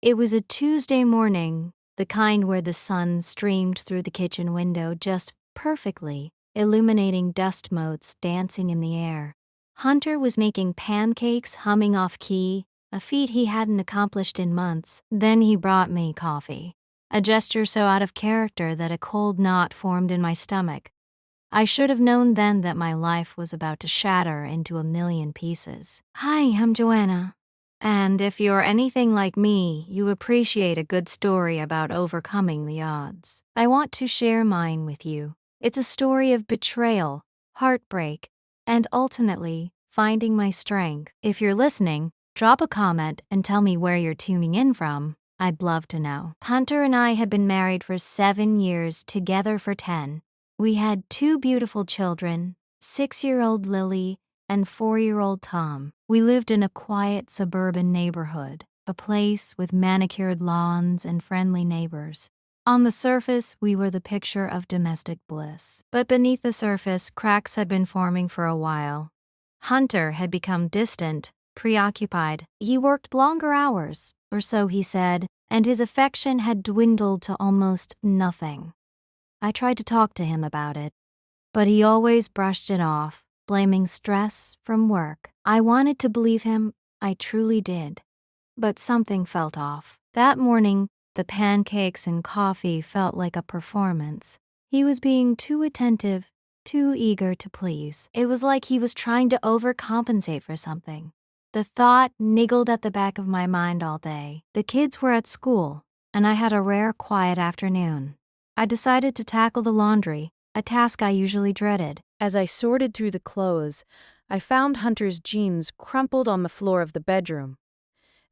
It was a Tuesday morning, the kind where the sun streamed through the kitchen window just perfectly, illuminating dust motes dancing in the air. Hunter was making pancakes humming off key, a feat he hadn't accomplished in months. Then he brought me coffee, a gesture so out of character that a cold knot formed in my stomach. I should have known then that my life was about to shatter into a million pieces. Hi, I'm Joanna. And if you're anything like me, you appreciate a good story about overcoming the odds. I want to share mine with you. It's a story of betrayal, heartbreak, and ultimately, finding my strength. If you're listening, drop a comment and tell me where you're tuning in from. I'd love to know. Hunter and I had been married for 7 years, together for 10. We had 2 beautiful children, 6-year-old Lily and 4-year-old Tom. We lived in a quiet suburban neighborhood, a place with manicured lawns and friendly neighbors. On the surface, we were the picture of domestic bliss. But beneath the surface, cracks had been forming for a while. Hunter had become distant, preoccupied. He worked longer hours, or so he said, and his affection had dwindled to almost nothing. I tried to talk to him about it, but he always brushed it off, blaming stress from work. I wanted to believe him, I truly did, but something felt off. That morning, the pancakes and coffee felt like a performance. He was being too attentive, too eager to please. It was like he was trying to overcompensate for something. The thought niggled at the back of my mind all day. The kids were at school, and I had a rare quiet afternoon. I decided to tackle the laundry, a task I usually dreaded. As I sorted through the clothes, I found Hunter's jeans crumpled on the floor of the bedroom.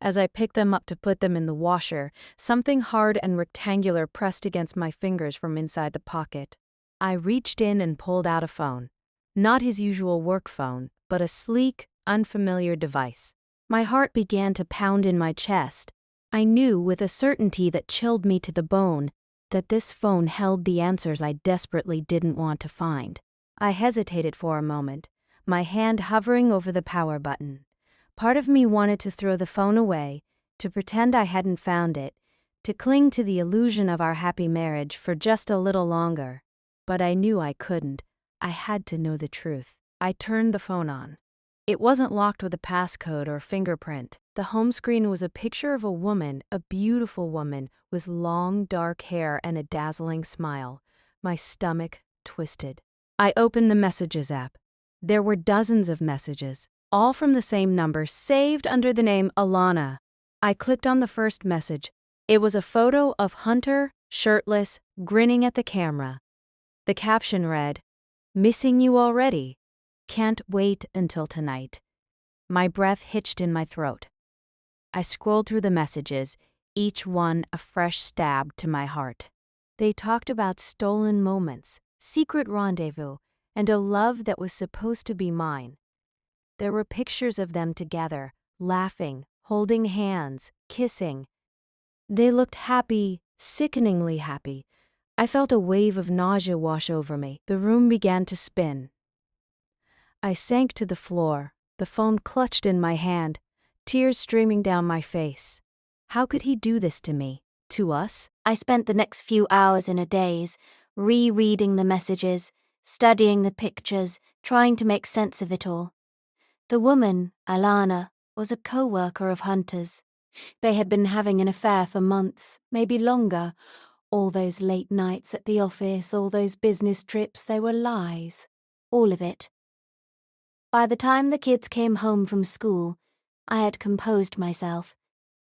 As I picked them up to put them in the washer, something hard and rectangular pressed against my fingers from inside the pocket. I reached in and pulled out a phone. Not his usual work phone, but a sleek, unfamiliar device. My heart began to pound in my chest. I knew with a certainty that chilled me to the bone that this phone held the answers I desperately didn't want to find. I hesitated for a moment, my hand hovering over the power button. Part of me wanted to throw the phone away, to pretend I hadn't found it, to cling to the illusion of our happy marriage for just a little longer. But I knew I couldn't. I had to know the truth. I turned the phone on. It wasn't locked with a passcode or fingerprint. The home screen was a picture of a woman, a beautiful woman, with long, dark hair and a dazzling smile. My stomach twisted. I opened the Messages app. There were dozens of messages, all from the same number, saved under the name Alana. I clicked on the first message. It was a photo of Hunter, shirtless, grinning at the camera. The caption read, "Missing you already. Can't wait until tonight." My breath hitched in my throat. I scrolled through the messages, each one a fresh stab to my heart. They talked about stolen moments, secret rendezvous, and a love that was supposed to be mine. There were pictures of them together, laughing, holding hands, kissing. They looked happy, sickeningly happy. I felt a wave of nausea wash over me. The room began to spin. I sank to the floor, the phone clutched in my hand, tears streaming down my face. How could he do this to me? To us? I spent the next few hours in a daze, rereading the messages, studying the pictures, trying to make sense of it all. The woman, Alana, was a co-worker of Hunter's. They had been having an affair for months, maybe longer. All those late nights at the office, all those business trips, they were lies. All of it. By the time the kids came home from school, I had composed myself.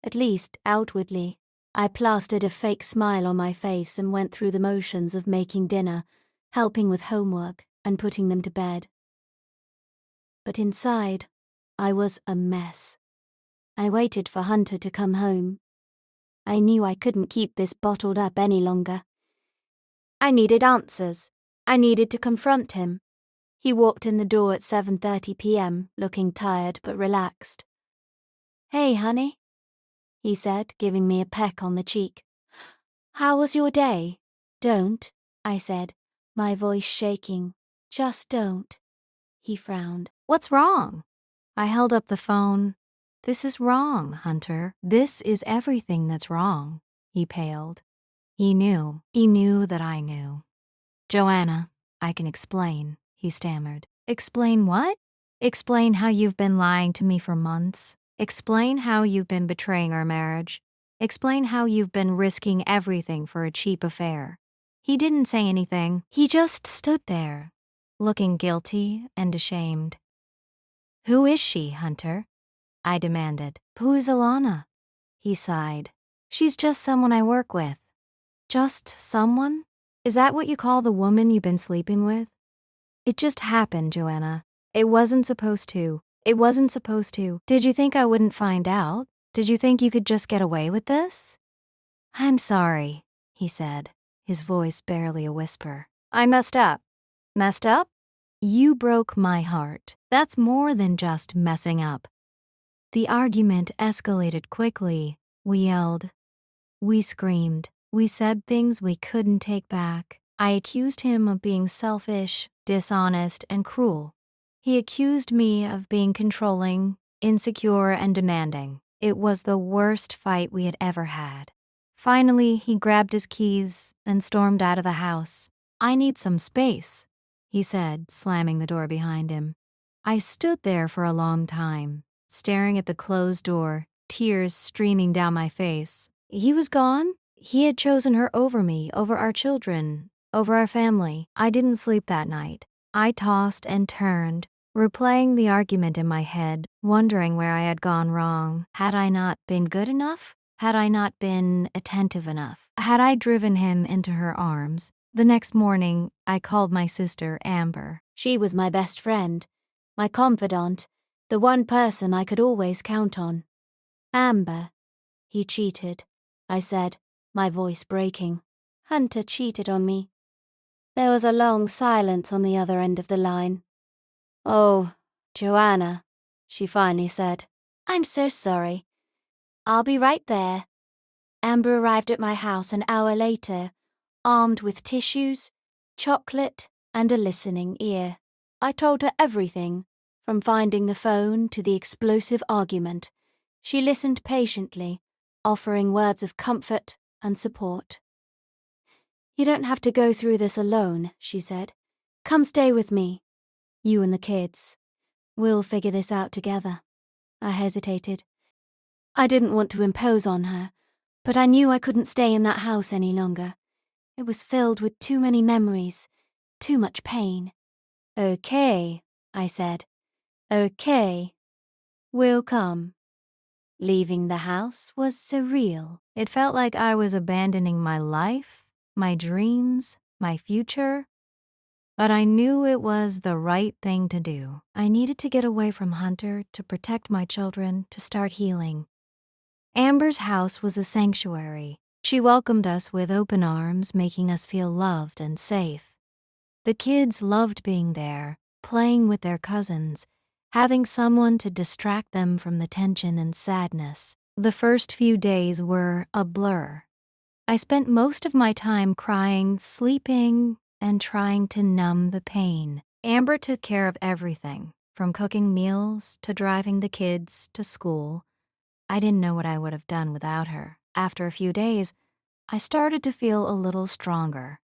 At least, outwardly. I plastered a fake smile on my face and went through the motions of making dinner, helping with homework, and putting them to bed. But inside, I was a mess. I waited for Hunter to come home. I knew I couldn't keep this bottled up any longer. I needed answers. I needed to confront him. He walked in the door at 7:30 p.m., looking tired but relaxed. "Hey, honey," he said, giving me a peck on the cheek. "How was your day?" "Don't," I said, my voice shaking. "Just don't." He frowned. "What's wrong?" I held up the phone. This is wrong, Hunter. This is everything that's wrong. He paled. He knew. He knew that I knew. Joanna, I can explain, he stammered. Explain what? Explain how you've been lying to me for months. Explain how you've been betraying our marriage. Explain how you've been risking everything for a cheap affair. He didn't say anything. He just stood there, looking guilty and ashamed. Who is she, Hunter? I demanded. Who is Alana? He sighed. She's just someone I work with. Just someone? Is that what you call the woman you've been sleeping with? It just happened, Joanna. It wasn't supposed to. It wasn't supposed to. Did you think I wouldn't find out? Did you think you could just get away with this? I'm sorry, he said, his voice barely a whisper. I messed up. Messed up? You broke my heart. That's more than just messing up. The argument escalated quickly. We yelled. We screamed. We said things we couldn't take back. I accused him of being selfish, dishonest, and cruel. He accused me of being controlling, insecure, and demanding. It was the worst fight we had ever had. Finally, he grabbed his keys and stormed out of the house. I need some space, he said, slamming the door behind him. I stood there for a long time, staring at the closed door, tears streaming down my face. He was gone. He had chosen her over me, over our children, over our family. I didn't sleep that night. I tossed and turned, replaying the argument in my head, wondering where I had gone wrong. Had I not been good enough? Had I not been attentive enough? Had I driven him into her arms? The next morning, I called my sister, Amber. She was my best friend, my confidant, the one person I could always count on. Amber. He cheated, I said, my voice breaking. Hunter cheated on me. There was a long silence on the other end of the line. Oh, Joanna, she finally said. I'm so sorry. I'll be right there. Amber arrived at my house an hour later, armed with tissues, chocolate, and a listening ear. I told her everything, from finding the phone to the explosive argument. She listened patiently, offering words of comfort and support. You don't have to go through this alone, she said. Come stay with me. You and the kids. We'll figure this out together. I hesitated. I didn't want to impose on her, but I knew I couldn't stay in that house any longer. It was filled with too many memories, too much pain. Okay, I said. Okay. We'll come. Leaving the house was surreal. It felt like I was abandoning my life, my dreams, my future. But I knew it was the right thing to do. I needed to get away from Hunter, to protect my children, to start healing. Amber's house was a sanctuary. She welcomed us with open arms, making us feel loved and safe. The kids loved being there, playing with their cousins, having someone to distract them from the tension and sadness. The first few days were a blur. I spent most of my time crying, sleeping, and trying to numb the pain. Amber took care of everything, from cooking meals to driving the kids to school. I didn't know what I would have done without her. After a few days, I started to feel a little stronger.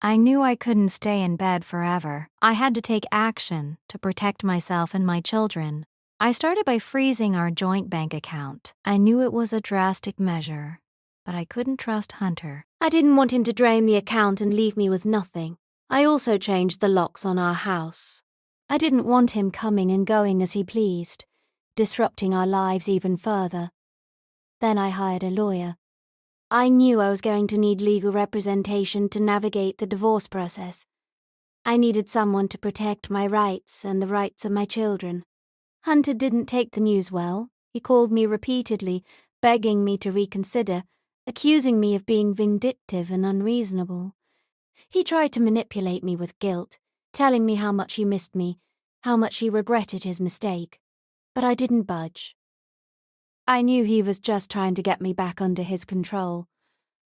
I knew I couldn't stay in bed forever. I had to take action to protect myself and my children. I started by freezing our joint bank account. I knew it was a drastic measure, but I couldn't trust Hunter. I didn't want him to drain the account and leave me with nothing. I also changed the locks on our house. I didn't want him coming and going as he pleased, disrupting our lives even further. Then I hired a lawyer. I knew I was going to need legal representation to navigate the divorce process. I needed someone to protect my rights and the rights of my children. Hunter didn't take the news well. He called me repeatedly, begging me to reconsider, accusing me of being vindictive and unreasonable. He tried to manipulate me with guilt, telling me how much he missed me, how much he regretted his mistake. But I didn't budge. I knew he was just trying to get me back under his control.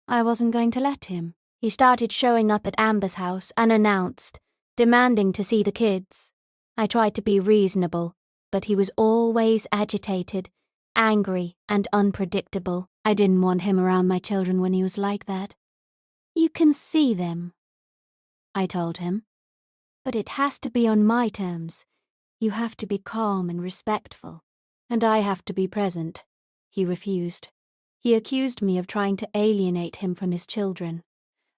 I wasn't going to let him. He started showing up at Amber's house unannounced, demanding to see the kids. I tried to be reasonable, but he was always agitated, angry and unpredictable. I didn't want him around my children when he was like that. You can see them, I told him, but it has to be on my terms. You have to be calm and respectful, and I have to be present. He refused. He accused me of trying to alienate him from his children,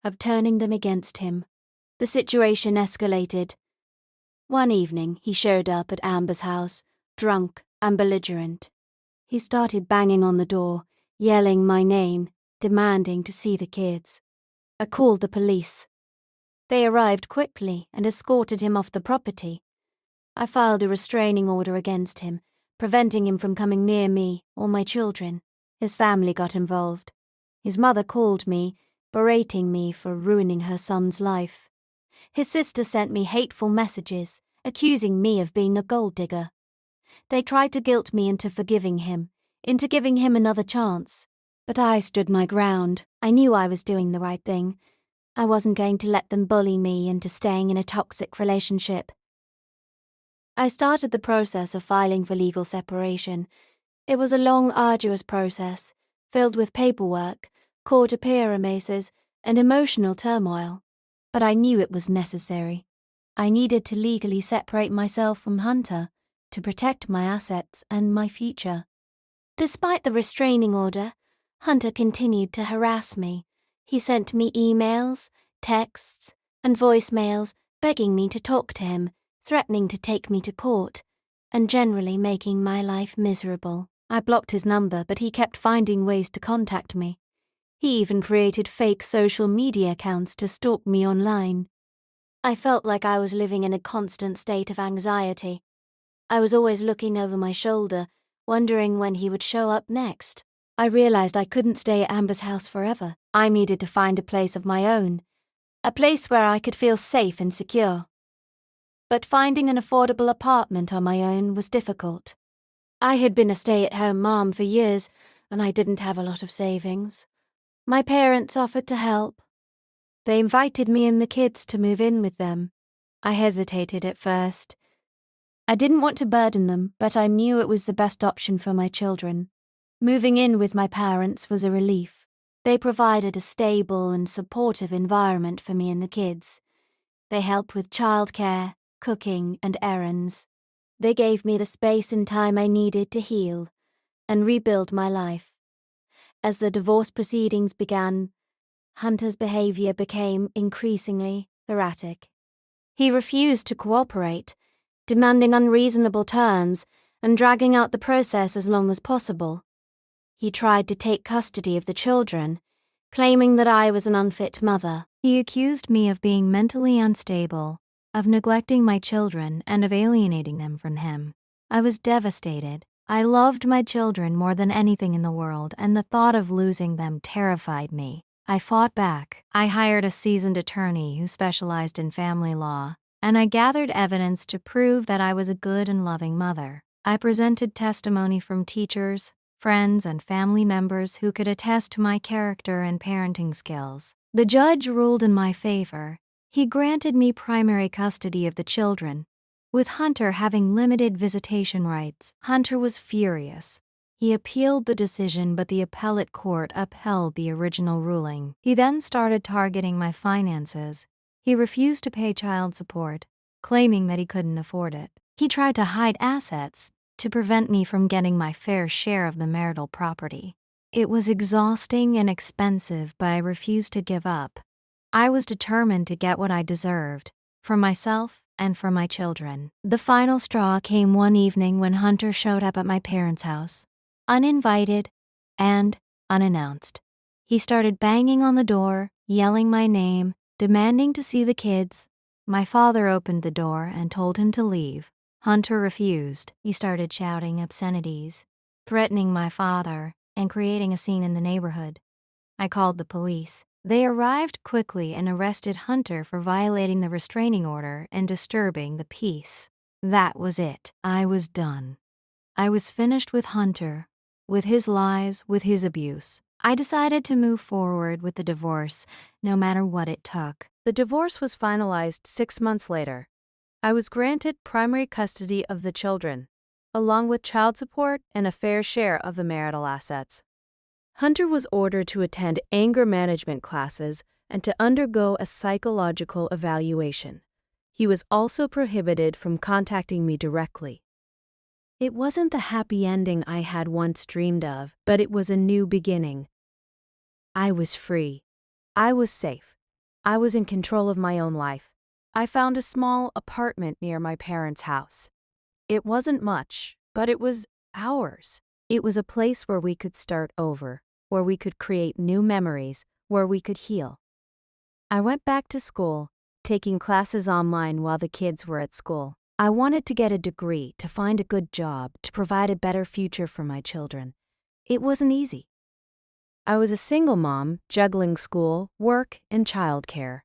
of turning them against him. The situation escalated. One evening, he showed up at Amber's house, drunk and belligerent. He started banging on the door, yelling my name, demanding to see the kids. I called the police. They arrived quickly and escorted him off the property. I filed a restraining order against him, preventing him from coming near me or my children. His family got involved. His mother called me, berating me for ruining her son's life. His sister sent me hateful messages, accusing me of being a gold digger. They tried to guilt me into forgiving him, into giving him another chance. But I stood my ground. I knew I was doing the right thing. I wasn't going to let them bully me into staying in a toxic relationship. I started the process of filing for legal separation. It was a long, arduous process, filled with paperwork, court appearances, and emotional turmoil. But I knew it was necessary. I needed to legally separate myself from Hunter, to protect my assets and my future. Despite the restraining order, Hunter continued to harass me. He sent me emails, texts, and voicemails begging me to talk to him, threatening to take me to court, and generally making my life miserable. I blocked his number, but he kept finding ways to contact me. He even created fake social media accounts to stalk me online. I felt like I was living in a constant state of anxiety. I was always looking over my shoulder, wondering when he would show up next. I realized I couldn't stay at Amber's house forever. I needed to find a place of my own, a place where I could feel safe and secure. But finding an affordable apartment on my own was difficult. I had been a stay-at-home mom for years, and I didn't have a lot of savings. My parents offered to help. They invited me and the kids to move in with them. I hesitated at first. I didn't want to burden them, but I knew it was the best option for my children. Moving in with my parents was a relief. They provided a stable and supportive environment for me and the kids. They helped with childcare, cooking, and errands. They gave me the space and time I needed to heal and rebuild my life. As the divorce proceedings began, Hunter's behavior became increasingly erratic. He refused to cooperate, demanding unreasonable terms and dragging out the process as long as possible. He tried to take custody of the children, claiming that I was an unfit mother. He accused me of being mentally unstable, of neglecting my children, and of alienating them from him. I was devastated. I loved my children more than anything in the world, and the thought of losing them terrified me. I fought back. I hired a seasoned attorney who specialized in family law, and I gathered evidence to prove that I was a good and loving mother. I presented testimony from teachers, friends, and family members who could attest to my character and parenting skills. The judge ruled in my favor. He granted me primary custody of the children, with Hunter having limited visitation rights. Hunter was furious. He appealed the decision, but the appellate court upheld the original ruling. He then started targeting my finances. He refused to pay child support, claiming that he couldn't afford it. He tried to hide assets to prevent me from getting my fair share of the marital property. It was exhausting and expensive, but I refused to give up. I was determined to get what I deserved, for myself and for my children. The final straw came one evening when Hunter showed up at my parents' house, uninvited and unannounced. He started banging on the door, yelling my name, demanding to see the kids. My father opened the door and told him to leave. Hunter refused. He started shouting obscenities, threatening my father, and creating a scene in the neighborhood. I called the police. They arrived quickly and arrested Hunter for violating the restraining order and disturbing the peace. That was it. I was done. I was finished with Hunter, with his lies, with his abuse. I decided to move forward with the divorce, no matter what it took. The divorce was finalized 6 months later. I was granted primary custody of the children. along with child support and a fair share of the marital assets. Hunter was ordered to attend anger management classes and to undergo a psychological evaluation. He was also prohibited from contacting me directly. It wasn't the happy ending I had once dreamed of, but it was a new beginning. I was free. I was safe. I was in control of my own life. I found a small apartment near my parents' house. It wasn't much, but it was ours. It was a place where we could start over, where we could create new memories, where we could heal. I went back to school, taking classes online while the kids were at school. I wanted to get a degree, to find a good job, to provide a better future for my children. It wasn't easy. I was a single mom, juggling school, work, and childcare.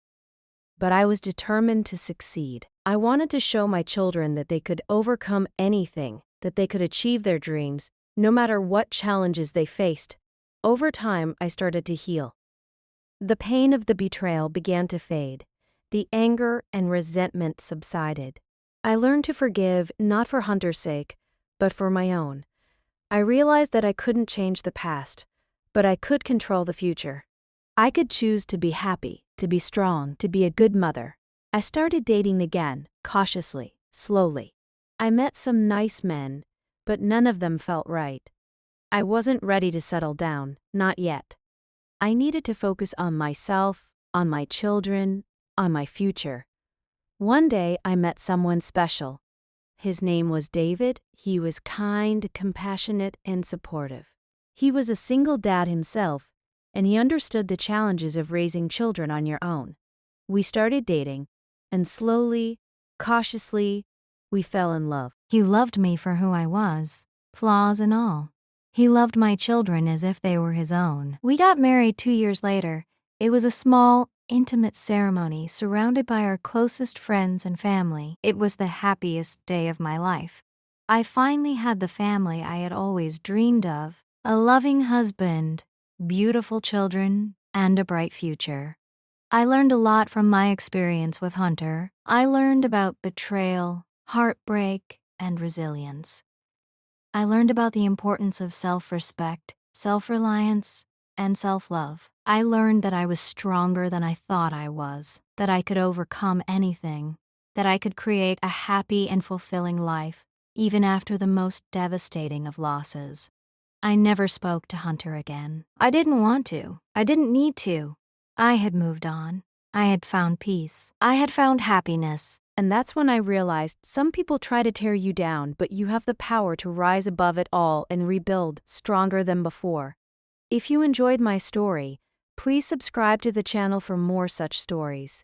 But I was determined to succeed. I wanted to show my children that they could overcome anything, that they could achieve their dreams, no matter what challenges they faced. Over time, I started to heal. The pain of the betrayal began to fade. The anger and resentment subsided. I learned to forgive, not for Hunter's sake, but for my own. I realized that I couldn't change the past, but I could control the future. I could choose to be happy, to be strong, to be a good mother. I started dating again, cautiously, slowly. I met some nice men, but none of them felt right. I wasn't ready to settle down, not yet. I needed to focus on myself, on my children, on my future. One day I met someone special. His name was David. He was kind, compassionate, and supportive. He was a single dad himself, and he understood the challenges of raising children on your own. We started dating, and slowly, cautiously, we fell in love. He loved me for who I was, flaws and all. He loved my children as if they were his own. We got married 2 years later. It was a small, intimate ceremony surrounded by our closest friends and family. It was the happiest day of my life. I finally had the family I had always dreamed of, a loving husband, beautiful children, and a bright future. I learned a lot from my experience with Hunter. I learned about betrayal, heartbreak, and resilience. I learned about the importance of self-respect, self-reliance, and self-love. I learned that I was stronger than I thought I was, that I could overcome anything, that I could create a happy and fulfilling life, even after the most devastating of losses. I never spoke to Hunter again. I didn't want to. I didn't need to. I had moved on. I had found peace. I had found happiness. And that's when I realized some people try to tear you down, but you have the power to rise above it all and rebuild stronger than before. If you enjoyed my story, please subscribe to the channel for more such stories.